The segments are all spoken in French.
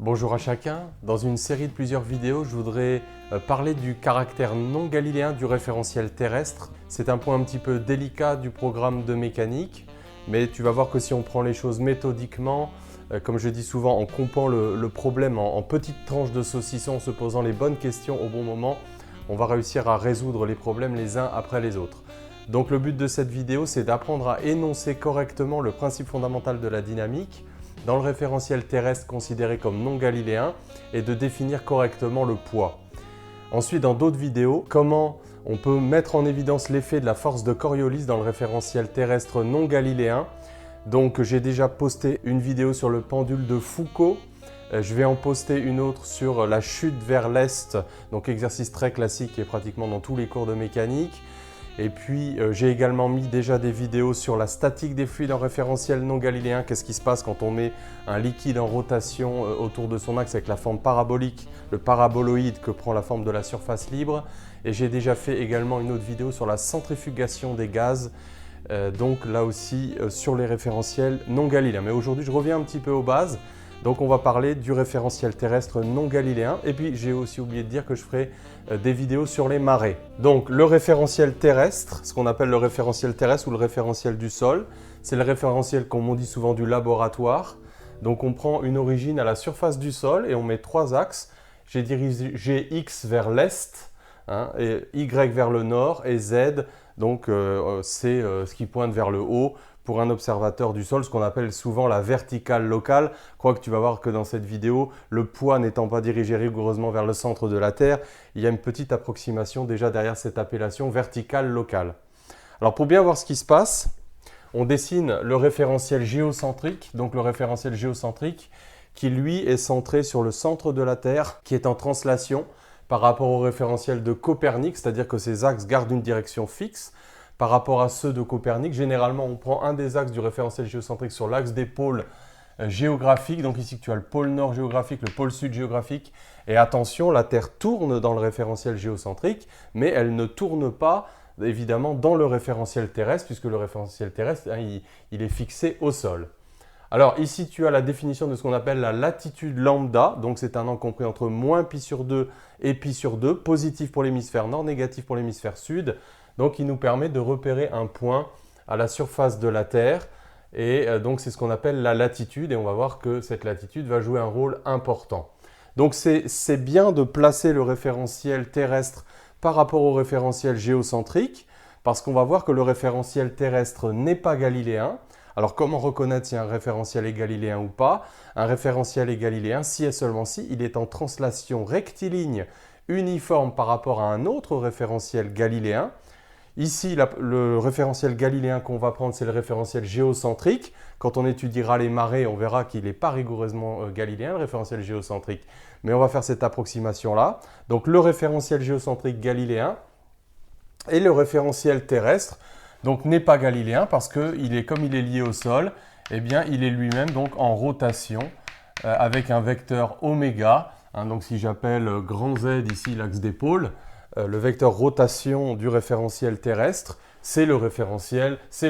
Bonjour à chacun. Dans une série de plusieurs vidéos, je voudrais parler du caractère non galiléen du référentiel terrestre. C'est un point un petit peu délicat du programme de mécanique, mais tu vas voir que si on prend les choses méthodiquement, comme je dis souvent, en coupant le problème en petites tranches de saucisson, en se posant les bonnes questions au bon moment, on va réussir à résoudre les problèmes les uns après les autres. Donc le but de cette vidéo, c'est d'apprendre à énoncer correctement le principe fondamental de la dynamique dans le référentiel terrestre considéré comme non galiléen et de définir correctement le poids. Ensuite, dans d'autres vidéos, comment on peut mettre en évidence l'effet de la force de Coriolis dans le référentiel terrestre non galiléen. Donc j'ai déjà posté une vidéo sur le pendule de Foucault. Je vais en poster une autre sur la chute vers l'est, donc exercice très classique qui est pratiquement dans tous les cours de mécanique. Et puis j'ai également mis déjà des vidéos sur la statique des fluides en référentiel non galiléen. Qu'est-ce qui se passe quand on met un liquide en rotation autour de son axe avec la forme parabolique, le paraboloïde que prend la forme de la surface libre. Et j'ai déjà fait également une autre vidéo sur la centrifugation des gaz, donc là aussi sur les référentiels non galiléens. Mais aujourd'hui je reviens un petit peu aux bases. Donc on va parler du référentiel terrestre non galiléen et puis j'ai aussi oublié de dire que je ferai des vidéos sur les marées. Donc le référentiel terrestre, ce qu'on appelle le référentiel terrestre ou le référentiel du sol, c'est le référentiel comme on dit souvent du laboratoire. Donc on prend une origine à la surface du sol et on met trois axes. J'ai dirigé X vers l'est, et Y vers le nord et Z, donc c'est ce qui pointe vers le haut. Pour un observateur du sol, ce qu'on appelle souvent la verticale locale. Je crois que tu vas voir que dans cette vidéo, le poids n'étant pas dirigé rigoureusement vers le centre de la Terre, il y a une petite approximation déjà derrière cette appellation verticale locale. Alors pour bien voir ce qui se passe, on dessine le référentiel géocentrique, donc le référentiel géocentrique qui lui est centré sur le centre de la Terre, qui est en translation par rapport au référentiel de Copernic, c'est-à-dire que ces axes gardent une direction fixe. Par rapport à ceux de Copernic, généralement, on prend un des axes du référentiel géocentrique sur l'axe des pôles géographiques. Donc ici, tu as le pôle nord géographique, le pôle sud géographique. Et attention, la Terre tourne dans le référentiel géocentrique, mais elle ne tourne pas, évidemment, dans le référentiel terrestre, puisque le référentiel terrestre, il est fixé au sol. Alors ici, tu as la définition de ce qu'on appelle la latitude lambda. Donc c'est un angle compris entre moins pi sur 2 et pi sur 2, positif pour l'hémisphère nord, négatif pour l'hémisphère sud. Donc, il nous permet de repérer un point à la surface de la Terre. Et donc, c'est ce qu'on appelle la latitude. Et on va voir que cette latitude va jouer un rôle important. Donc, c'est bien de placer le référentiel terrestre par rapport au référentiel géocentrique, parce qu'on va voir que le référentiel terrestre n'est pas galiléen. Alors, comment reconnaître si un référentiel est galiléen ou pas? Un référentiel est galiléen si et seulement si il est en translation rectiligne uniforme par rapport à un autre référentiel galiléen. Ici, le référentiel galiléen qu'on va prendre, c'est le référentiel géocentrique. Quand on étudiera les marées, on verra qu'il n'est pas rigoureusement galiléen, le référentiel géocentrique. Mais on va faire cette approximation-là. Donc, le référentiel géocentrique galiléen et le référentiel terrestre donc n'est pas galiléen parce que comme il est lié au sol, eh bien, il est lui-même donc en rotation avec un vecteur oméga. Donc, si j'appelle grand Z ici l'axe des pôles, le vecteur rotation du référentiel terrestre, c'est le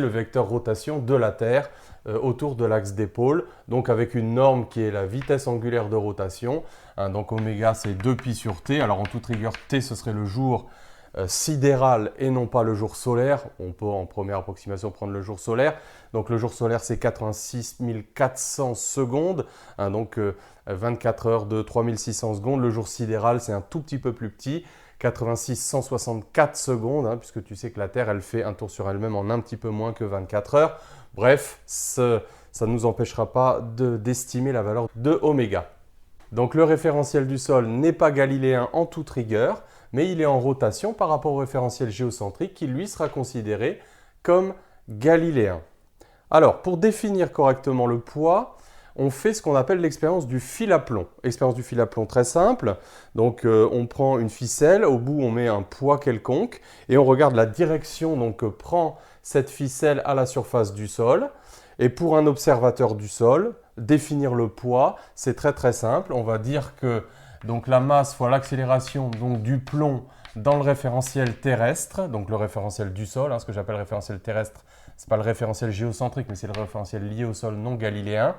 vecteur rotation de la Terre autour de l'axe des pôles, donc avec une norme qui est la vitesse angulaire de rotation. Donc oméga, c'est 2pi sur t. Alors en toute rigueur, t, ce serait le jour sidéral et non pas le jour solaire. On peut en première approximation prendre le jour solaire. Donc le jour solaire, c'est 86 400 secondes, donc 24 heures de 3600 secondes. Le jour sidéral, c'est un tout petit peu plus petit. 86 164 secondes, puisque tu sais que la Terre, elle fait un tour sur elle-même en un petit peu moins que 24 heures. Bref, ça ne nous empêchera pas d'estimer la valeur de oméga. Donc le référentiel du sol n'est pas galiléen en toute rigueur, mais il est en rotation par rapport au référentiel géocentrique qui lui sera considéré comme galiléen. Alors, pour définir correctement le poids, on fait ce qu'on appelle l'expérience du fil à plomb. Expérience du fil à plomb très simple. Donc on prend une ficelle, au bout on met un poids quelconque et on regarde la direction que prend cette ficelle à la surface du sol. Et pour un observateur du sol, définir le poids, c'est très très simple. On va dire que donc, la masse fois l'accélération du plomb dans le référentiel terrestre, donc le référentiel du sol, ce que j'appelle référentiel terrestre, ce n'est pas le référentiel géocentrique, mais c'est le référentiel lié au sol non galiléen.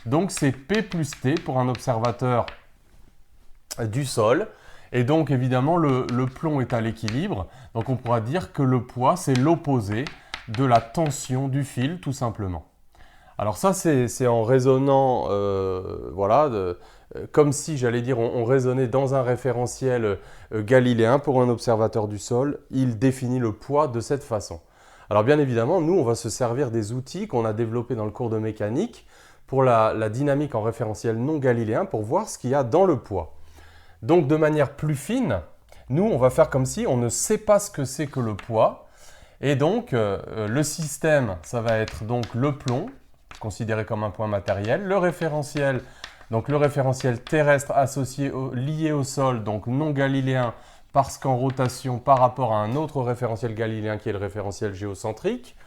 Donc c'est P plus T pour un observateur du sol. Et donc évidemment le plomb est à l'équilibre. Donc on pourra dire que le poids c'est l'opposé de la tension du fil tout simplement. Alors ça c'est en raisonnant, voilà, comme si j'allais dire on raisonnait dans un référentiel galiléen pour un observateur du sol. Il définit le poids de cette façon. Alors bien évidemment, nous, on va se servir des outils qu'on a développés dans le cours de mécanique pour la dynamique en référentiel non galiléen pour voir ce qu'il y a dans le poids. Donc de manière plus fine, nous, on va faire comme si on ne sait pas ce que c'est que le poids. Et donc, le système, ça va être donc le plomb, considéré comme un point matériel, le référentiel, donc le référentiel terrestre associé lié au sol, donc non galiléen, parce qu'en rotation par rapport à un autre référentiel galiléen qui est le référentiel géocentrique,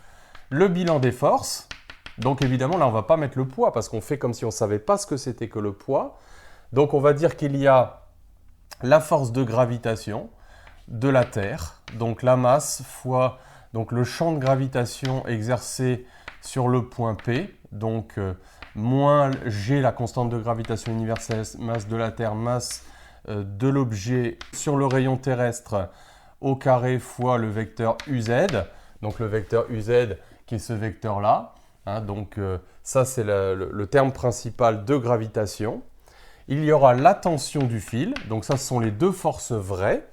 le bilan des forces. Donc évidemment, là, on ne va pas mettre le poids parce qu'on fait comme si on ne savait pas ce que c'était que le poids. Donc on va dire qu'il y a la force de gravitation de la Terre, donc la masse fois donc, le champ de gravitation exercé sur le point P, donc moins G, la constante de gravitation universelle, masse de la Terre, masse de l'objet sur le rayon terrestre au carré fois le vecteur UZ, donc le vecteur UZ qui est ce vecteur-là. Hein, donc ça c'est le terme principal de gravitation. Il y aura la tension du fil, donc ça ce sont les deux forces vraies.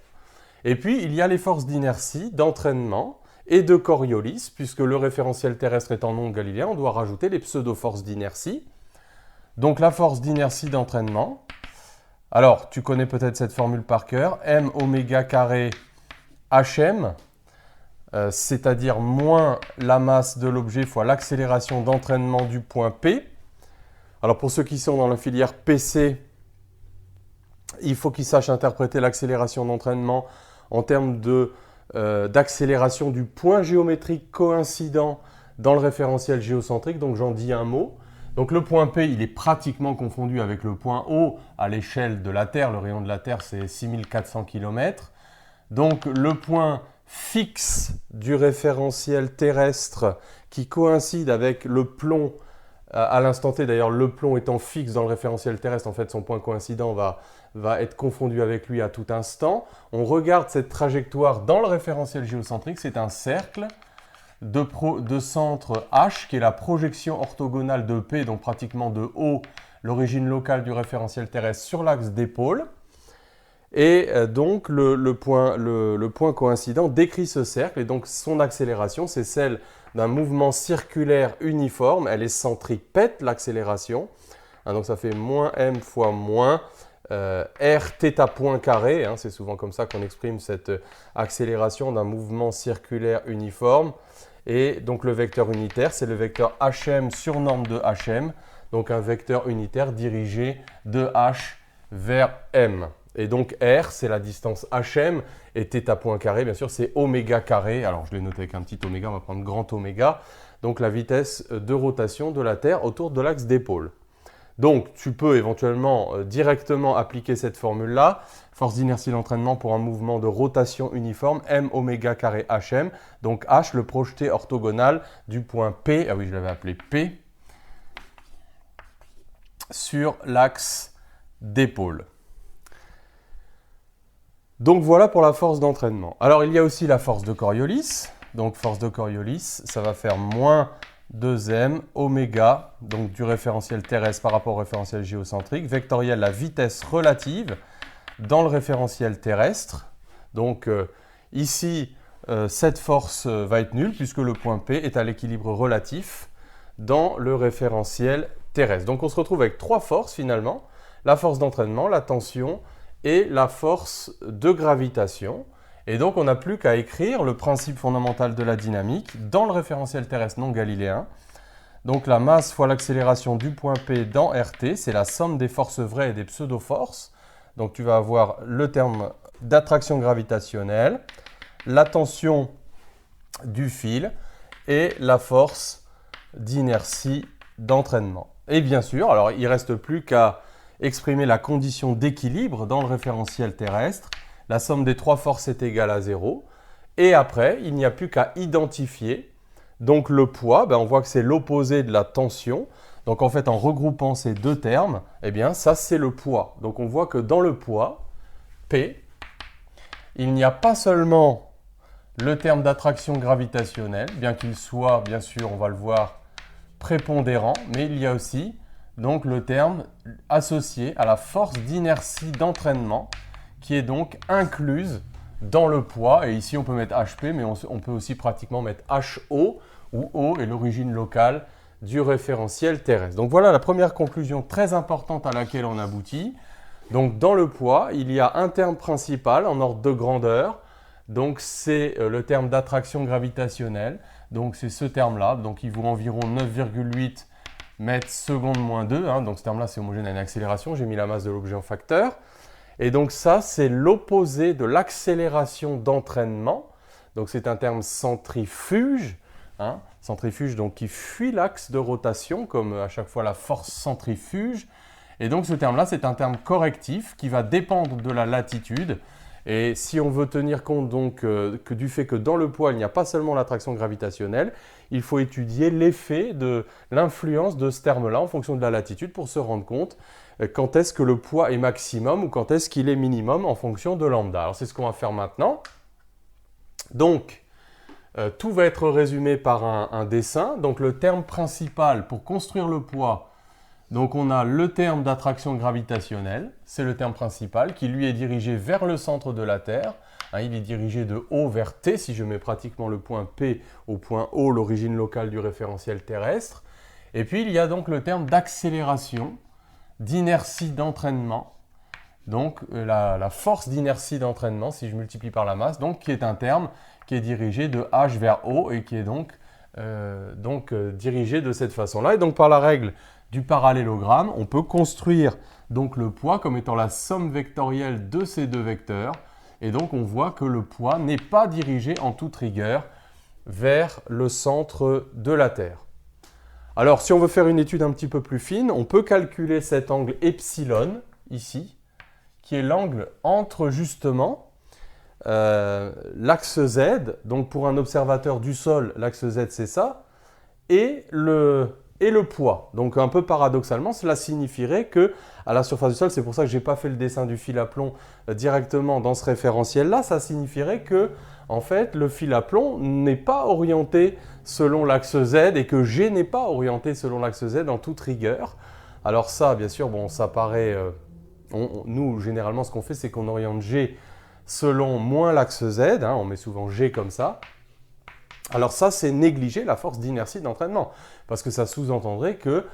Et puis il y a les forces d'inertie, d'entraînement et de Coriolis, puisque le référentiel terrestre étant non galiléen, on doit rajouter les pseudo-forces d'inertie. Donc la force d'inertie d'entraînement. Alors, tu connais peut-être cette formule par cœur, m oméga carré hm, c'est-à-dire moins la masse de l'objet fois l'accélération d'entraînement du point P. Alors pour ceux qui sont dans la filière PC, il faut qu'ils sachent interpréter l'accélération d'entraînement en termes d'accélération du point géométrique coïncident dans le référentiel géocentrique, donc j'en dis un mot. Donc le point P, il est pratiquement confondu avec le point O à l'échelle de la Terre. Le rayon de la Terre, c'est 6400 km. Donc le point fixe du référentiel terrestre qui coïncide avec le plomb à l'instant T. D'ailleurs, le plomb étant fixe dans le référentiel terrestre, en fait, son point coïncident va être confondu avec lui à tout instant. On regarde cette trajectoire dans le référentiel géocentrique. C'est un cercle de centre H, qui est la projection orthogonale de P, donc pratiquement de O, l'origine locale du référentiel terrestre, sur l'axe d'épaule. Et donc, le point coïncident décrit ce cercle, et donc son accélération, c'est celle d'un mouvement circulaire uniforme. Elle est centrique, pète l'accélération. Hein, donc, ça fait moins m fois moins r θ point carré. Hein, c'est souvent comme ça qu'on exprime cette accélération d'un mouvement circulaire uniforme. Et donc le vecteur unitaire, c'est le vecteur hm sur norme de hm, donc un vecteur unitaire dirigé de h vers m. Et donc r, c'est la distance hm, et θ point carré, bien sûr, c'est oméga carré. Alors je l'ai noté avec un petit oméga, on va prendre grand oméga. Donc la vitesse de rotation de la Terre autour de l'axe d'épaule. Donc tu peux éventuellement directement appliquer cette formule-là. Force d'inertie d'entraînement pour un mouvement de rotation uniforme, m oméga carré hm. Donc h, le projeté orthogonal du point P, ah oui, je l'avais appelé P, sur l'axe d'épaule. Donc voilà pour la force d'entraînement. Alors il y a aussi la force de Coriolis. Donc force de Coriolis, ça va faire moins 2m oméga, donc du référentiel terrestre par rapport au référentiel géocentrique, vectoriel la vitesse relative dans le référentiel terrestre. Donc ici, cette force va être nulle puisque le point P est à l'équilibre relatif dans le référentiel terrestre. Donc on se retrouve avec trois forces finalement, la force d'entraînement, la tension et la force de gravitation. Et donc on n'a plus qu'à écrire le principe fondamental de la dynamique dans le référentiel terrestre non galiléen. Donc la masse fois l'accélération du point P dans RT, c'est la somme des forces vraies et des pseudo-forces. Donc tu vas avoir le terme d'attraction gravitationnelle, la tension du fil et la force d'inertie d'entraînement. Et bien sûr, alors il ne reste plus qu'à exprimer la condition d'équilibre dans le référentiel terrestre. La somme des trois forces est égale à 0. Et après, il n'y a plus qu'à identifier. Donc le poids, on voit que c'est l'opposé de la tension. Donc en fait, en regroupant ces deux termes, eh bien ça c'est le poids. Donc on voit que dans le poids, P, il n'y a pas seulement le terme d'attraction gravitationnelle, bien qu'il soit, bien sûr, on va le voir, prépondérant, mais il y a aussi donc le terme associé à la force d'inertie d'entraînement, qui est donc incluse dans le poids. Et ici, on peut mettre HP, mais on peut aussi pratiquement mettre HO, où O est l'origine locale du référentiel terrestre. Donc voilà la première conclusion très importante à laquelle on aboutit. Donc dans le poids, il y a un terme principal en ordre de grandeur. Donc c'est le terme d'attraction gravitationnelle. Donc c'est ce terme-là. Donc il vaut environ 9,8 mètres seconde moins 2. Donc ce terme-là, c'est homogène à une accélération. J'ai mis la masse de l'objet en facteur. Et donc ça, c'est l'opposé de l'accélération d'entraînement. Donc c'est un terme centrifuge. Centrifuge donc qui fuit l'axe de rotation, comme à chaque fois la force centrifuge. Et donc ce terme-là, c'est un terme correctif qui va dépendre de la latitude. Et si on veut tenir compte donc que du fait que dans le poids, il n'y a pas seulement l'attraction gravitationnelle, il faut étudier l'effet de l'influence de ce terme-là en fonction de la latitude pour se rendre compte quand est-ce que le poids est maximum ou quand est-ce qu'il est minimum en fonction de lambda. Alors c'est ce qu'on va faire maintenant. Donc, tout va être résumé par un dessin. Donc le terme principal pour construire le poids, donc on a le terme d'attraction gravitationnelle, c'est le terme principal qui lui est dirigé vers le centre de la Terre. Il est dirigé de O vers T, si je mets pratiquement le point P au point O, l'origine locale du référentiel terrestre. Et puis il y a donc le terme d'accélération, d'inertie d'entraînement, donc la force d'inertie d'entraînement, si je multiplie par la masse, donc qui est un terme qui est dirigé de H vers O et qui est donc dirigé de cette façon-là. Et donc par la règle du parallélogramme, on peut construire donc le poids comme étant la somme vectorielle de ces deux vecteurs. Et donc on voit que le poids n'est pas dirigé en toute rigueur vers le centre de la Terre. Alors si on veut faire une étude un petit peu plus fine, on peut calculer cet angle epsilon ici, qui est l'angle entre justement l'axe Z, donc pour un observateur du sol, l'axe Z c'est ça, et le poids. Donc un peu paradoxalement, cela signifierait que à la surface du sol, c'est pour ça que je n'ai pas fait le dessin du fil à plomb directement dans ce référentiel-là, ça signifierait que en fait, le fil à plomb n'est pas orienté selon l'axe Z et que G n'est pas orienté selon l'axe Z en toute rigueur. Alors ça, bien sûr, bon, ça paraît... nous, généralement, ce qu'on fait, c'est qu'on oriente G selon moins l'axe Z, on met souvent G comme ça. Alors ça, c'est négliger la force d'inertie d'entraînement, parce que ça sous-entendrait que,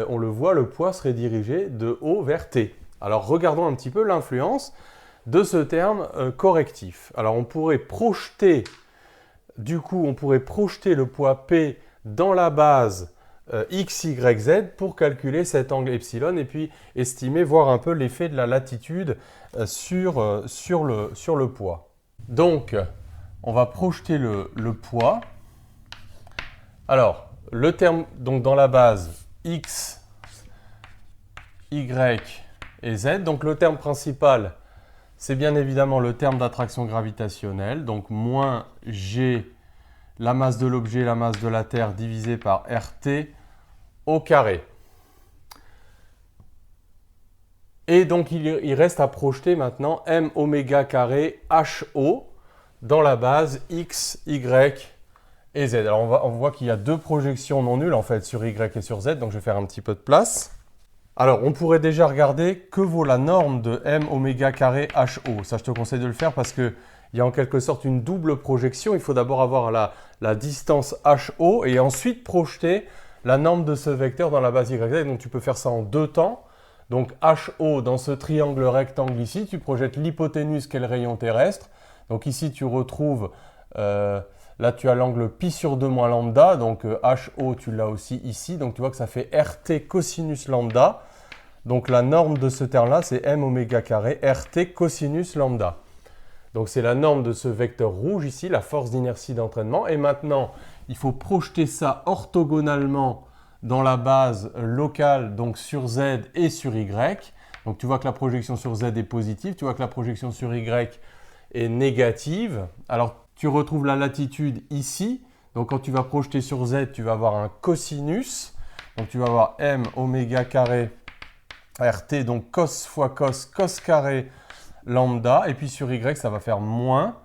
on le voit, le poids serait dirigé de O vers T. Alors regardons un petit peu l'influence de ce terme correctif. Alors on pourrait projeter, du coup, on pourrait projeter le poids P dans la base X, Y, Z pour calculer cet angle epsilon et puis estimer, voir un peu l'effet de la latitude sur le poids. Donc, on va projeter le poids. Alors, le terme, donc dans la base X, Y et Z, donc le terme principal, c'est bien évidemment le terme d'attraction gravitationnelle, donc moins G, la masse de l'objet, la masse de la Terre, divisé par RT au carré. Et donc il reste à projeter maintenant M oméga carré HO dans la base X, Y et Z. Alors on voit qu'il y a deux projections non nulles en fait sur Y et sur Z, donc je vais faire un petit peu de place. Alors, on pourrait déjà regarder que vaut la norme de M oméga carré HO. Ça, je te conseille de le faire parce qu'il y a en quelque sorte une double projection. Il faut d'abord avoir la distance HO et ensuite projeter la norme de ce vecteur dans la base YZ. Donc, tu peux faire ça en deux temps. Donc, HO, dans ce triangle rectangle ici, tu projettes l'hypoténuse qui est le rayon terrestre. Donc, ici, tu retrouves, là, tu as l'angle pi sur 2 moins lambda. Donc, HO, tu l'as aussi ici. Donc, tu vois que ça fait RT cosinus lambda. Donc la norme de ce terme-là, c'est M oméga carré RT cosinus lambda. Donc c'est la norme de ce vecteur rouge ici, la force d'inertie d'entraînement. Et maintenant, il faut projeter ça orthogonalement dans la base locale, donc sur Z et sur Y. Donc tu vois que la projection sur Z est positive, tu vois que la projection sur Y est négative. Alors tu retrouves la latitude ici. Donc quand tu vas projeter sur Z, tu vas avoir un cosinus. Donc tu vas avoir m oméga carré RT, donc cos fois cos, cos carré lambda. Et puis sur y, ça va faire moins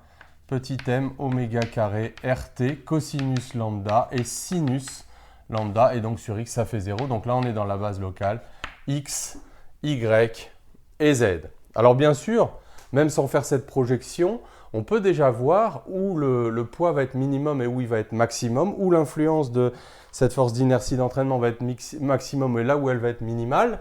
petit m oméga carré RT cosinus lambda et sinus lambda. Et donc sur x, ça fait 0. Donc là, on est dans la base locale x, y et z. Alors bien sûr, même sans faire cette projection, on peut déjà voir où le poids va être minimum et où il va être maximum, où l'influence de cette force d'inertie d'entraînement va être maximum et là où elle va être minimale.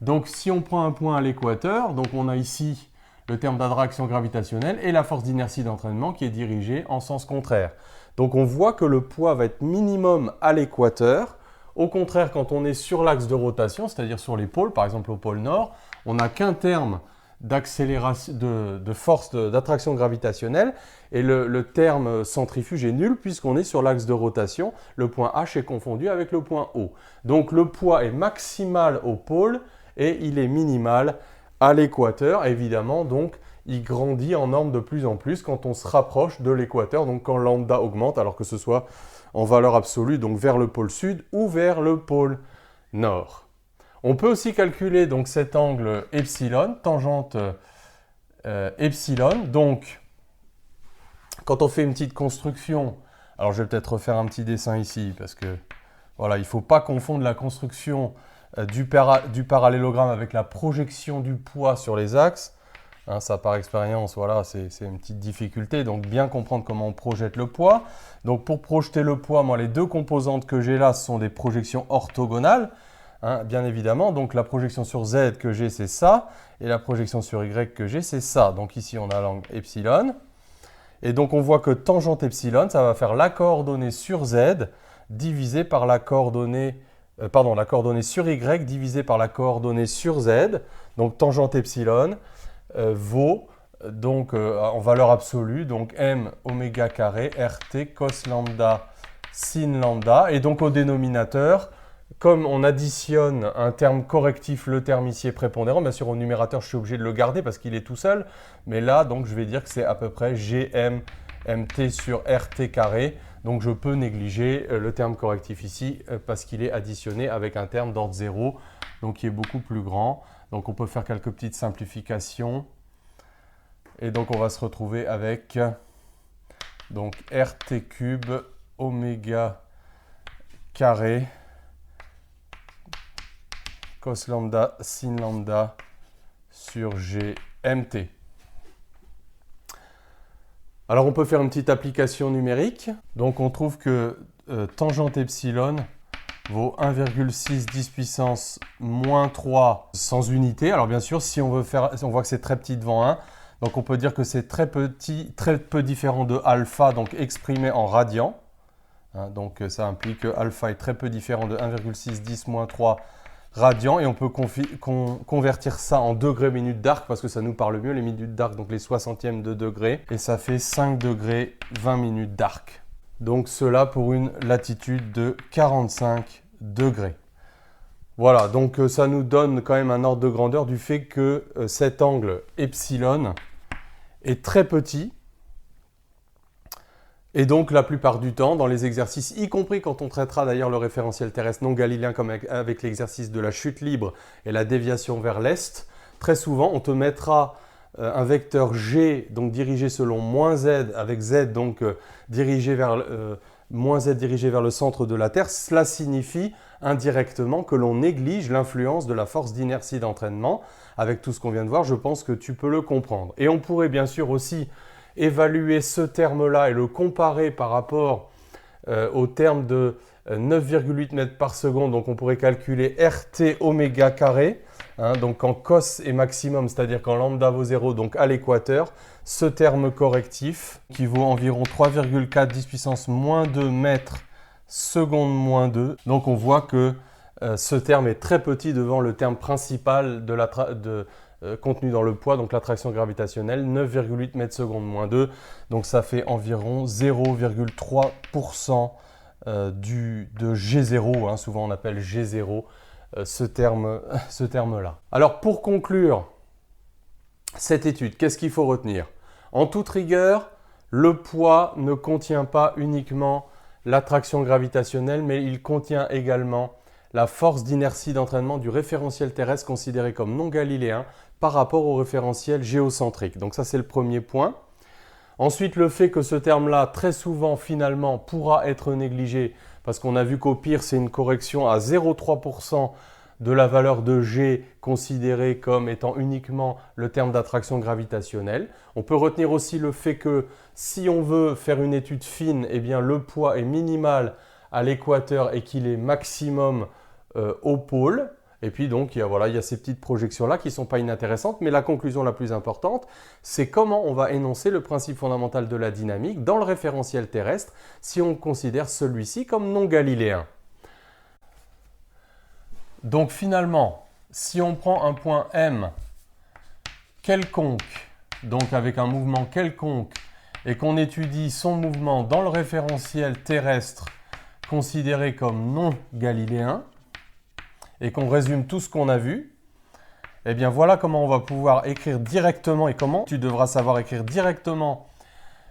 Donc si on prend un point à l'équateur, donc on a ici le terme d'attraction gravitationnelle et la force d'inertie d'entraînement qui est dirigée en sens contraire. Donc on voit que le poids va être minimum à l'équateur. Au contraire, quand on est sur l'axe de rotation, c'est-à-dire sur les pôles, par exemple au pôle Nord, on n'a qu'un terme d'accélération, de force d'attraction gravitationnelle et le terme centrifuge est nul puisqu'on est sur l'axe de rotation. Le point H est confondu avec le point O. Donc le poids est maximal au pôle et il est minimal à l'équateur. Évidemment, donc, il grandit en norme de plus en plus quand on se rapproche de l'équateur, donc quand lambda augmente, alors que ce soit en valeur absolue, donc vers le pôle sud ou vers le pôle nord. On peut aussi calculer donc cet angle epsilon, tangente epsilon. Donc, quand on fait une petite construction, alors je vais peut-être refaire un petit dessin ici, parce que voilà, il ne faut pas confondre la construction du parallélogramme avec la projection du poids sur les axes. Hein, ça, par expérience, voilà, c'est une petite difficulté. Donc, bien comprendre comment on projette le poids. Donc, pour projeter le poids, moi, les deux composantes que j'ai là, ce sont des projections orthogonales. Hein, bien évidemment, donc la projection sur Z que j'ai, c'est ça, et la projection sur Y que j'ai, c'est ça. Donc ici, on a l'angle epsilon. Et donc, on voit que tangente epsilon, ça va faire la coordonnée sur Z divisée par la coordonnée, la coordonnée sur Y divisée par la coordonnée sur Z. Donc, tangente epsilon vaut, donc en valeur absolue, donc m oméga carré RT cos lambda sin lambda. Et donc, au dénominateur, comme on additionne un terme correctif, le terme ici est prépondérant, bien sûr au numérateur je suis obligé de le garder parce qu'il est tout seul, mais là donc je vais dire que c'est à peu près Gm mt sur RT carré, donc je peux négliger le terme correctif ici parce qu'il est additionné avec un terme d'ordre 0, donc qui est beaucoup plus grand. Donc on peut faire quelques petites simplifications et donc on va se retrouver avec donc RT cube oméga carré cos lambda sin lambda sur GMT. Alors on peut faire une petite application numérique. Donc on trouve que tangente epsilon vaut 1,6 10 puissance moins 3 sans unité. Alors bien sûr, si on voit que c'est très petit devant 1, donc on peut dire que c'est très petit, très peu différent de alpha, donc exprimé en radians. Hein, donc ça implique que alpha est très peu différent de 1,6 10 moins 3 radians et on peut convertir ça en degrés minutes d'arc parce que ça nous parle mieux les minutes d'arc, donc les 60e de degré, et ça fait 5 degrés 20 minutes d'arc. Donc cela pour une latitude de 45 degrés. Voilà, donc ça nous donne quand même un ordre de grandeur du fait que cet angle epsilon est très petit. Et donc, la plupart du temps, dans les exercices, y compris quand on traitera d'ailleurs le référentiel terrestre non galiléen comme avec l'exercice de la chute libre et la déviation vers l'est, très souvent, on te mettra un vecteur G, donc dirigé selon moins Z, avec Z, donc dirigé vers, moins Z dirigé vers le centre de la Terre. Cela signifie indirectement que l'on néglige l'influence de la force d'inertie d'entraînement. Avec tout ce qu'on vient de voir, je pense que tu peux le comprendre. Et on pourrait bien sûr aussi évaluer ce terme-là et le comparer par rapport au terme de 9,8 mètres par seconde. Donc on pourrait calculer RT oméga carré, hein, donc quand cos est maximum, c'est-à-dire quand lambda vaut 0, donc à l'équateur, ce terme correctif qui vaut environ 3,4 10 puissance moins 2 mètres seconde moins 2. Donc on voit que ce terme est très petit devant le terme principal contenu dans le poids, donc l'attraction gravitationnelle, 9,8 mètres secondes moins 2. Donc ça fait environ 0,3% de G0, hein, souvent on appelle G0 ce terme-là. Alors pour conclure cette étude, qu'est-ce qu'il faut retenir? En toute rigueur, le poids ne contient pas uniquement l'attraction gravitationnelle, mais il contient également la force d'inertie d'entraînement du référentiel terrestre considéré comme non galiléen par rapport au référentiel géocentrique. Donc ça, c'est le premier point. Ensuite, le fait que ce terme-là, très souvent, finalement, pourra être négligé parce qu'on a vu qu'au pire, c'est une correction à 0,3% de la valeur de G considérée comme étant uniquement le terme d'attraction gravitationnelle. On peut retenir aussi le fait que si on veut faire une étude fine, eh bien, le poids est minimal à l'équateur et qu'il est maximum au pôle. Et puis donc, il y a ces petites projections-là qui ne sont pas inintéressantes, mais la conclusion la plus importante, c'est comment on va énoncer le principe fondamental de la dynamique dans le référentiel terrestre si on considère celui-ci comme non galiléen. Donc finalement, si on prend un point M quelconque, donc avec un mouvement quelconque, et qu'on étudie son mouvement dans le référentiel terrestre considéré comme non galiléen, et qu'on résume tout ce qu'on a vu, eh bien voilà comment on va pouvoir écrire directement et comment tu devras savoir écrire directement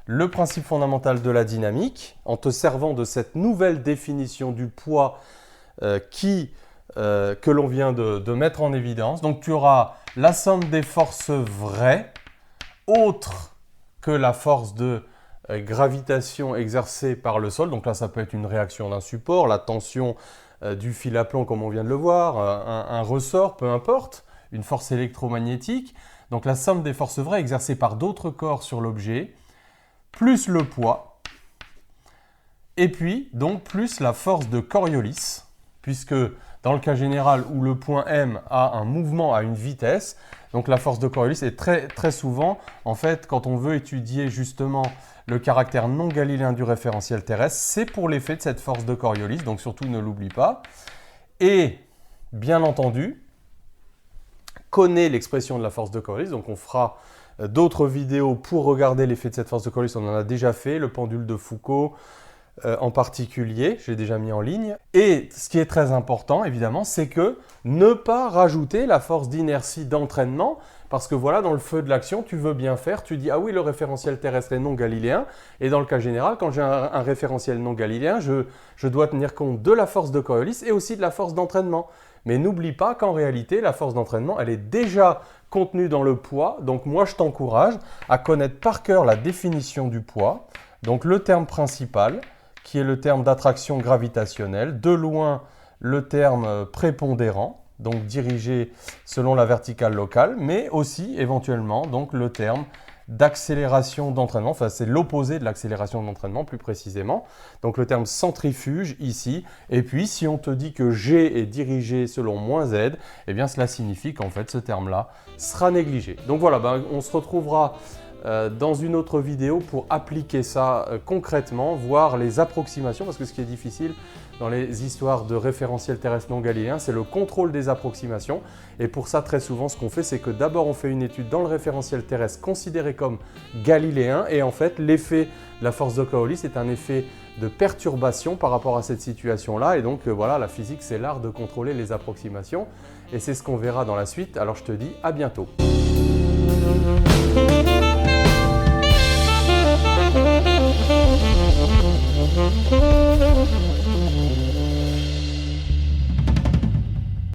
le principe fondamental de la dynamique en te servant de cette nouvelle définition du poids que l'on vient de mettre en évidence. Donc tu auras la somme des forces vraies, autres que la force de gravitation exercée par le sol. Donc là, ça peut être une réaction d'un support, la tension du fil à plomb comme on vient de le voir, un ressort, peu importe, une force électromagnétique. Donc la somme des forces vraies exercées par d'autres corps sur l'objet, plus le poids, et puis donc plus la force de Coriolis, puisque dans le cas général où le point M a un mouvement à une vitesse, donc la force de Coriolis est très souvent, en fait, quand on veut étudier justement le caractère non galiléen du référentiel terrestre, c'est pour l'effet de cette force de Coriolis, donc surtout ne l'oublie pas. Et bien entendu, connaît l'expression de la force de Coriolis, donc on fera d'autres vidéos pour regarder l'effet de cette force de Coriolis, on en a déjà fait, le pendule de Foucault, en particulier, j'ai déjà mis en ligne. Et ce qui est très important, évidemment, c'est que ne pas rajouter la force d'inertie d'entraînement, parce que voilà, dans le feu de l'action, tu veux bien faire, tu dis « Ah oui, le référentiel terrestre est non galiléen », et dans le cas général, quand j'ai un référentiel non galiléen, je dois tenir compte de la force de Coriolis et aussi de la force d'entraînement. Mais n'oublie pas qu'en réalité, la force d'entraînement, elle est déjà contenue dans le poids, donc moi je t'encourage à connaître par cœur la définition du poids, donc le terme principal, qui est le terme d'attraction gravitationnelle, de loin le terme prépondérant, donc dirigé selon la verticale locale, mais aussi éventuellement donc le terme d'accélération d'entraînement, enfin c'est l'opposé de l'accélération d'entraînement plus précisément, donc le terme centrifuge ici, et puis si on te dit que G est dirigé selon moins Z, eh bien cela signifie qu'en fait ce terme-là sera négligé. Donc voilà, on se retrouvera dans une autre vidéo pour appliquer ça concrètement, voir les approximations, parce que ce qui est difficile dans les histoires de référentiel terrestre non galiléen, c'est le contrôle des approximations. Et pour ça, très souvent, ce qu'on fait, c'est que d'abord, on fait une étude dans le référentiel terrestre considéré comme galiléen, et en fait, l'effet de la force de Coriolis est un effet de perturbation par rapport à cette situation-là. Et donc, voilà, la physique, c'est l'art de contrôler les approximations, et c'est ce qu'on verra dans la suite. Alors, je te dis à bientôt.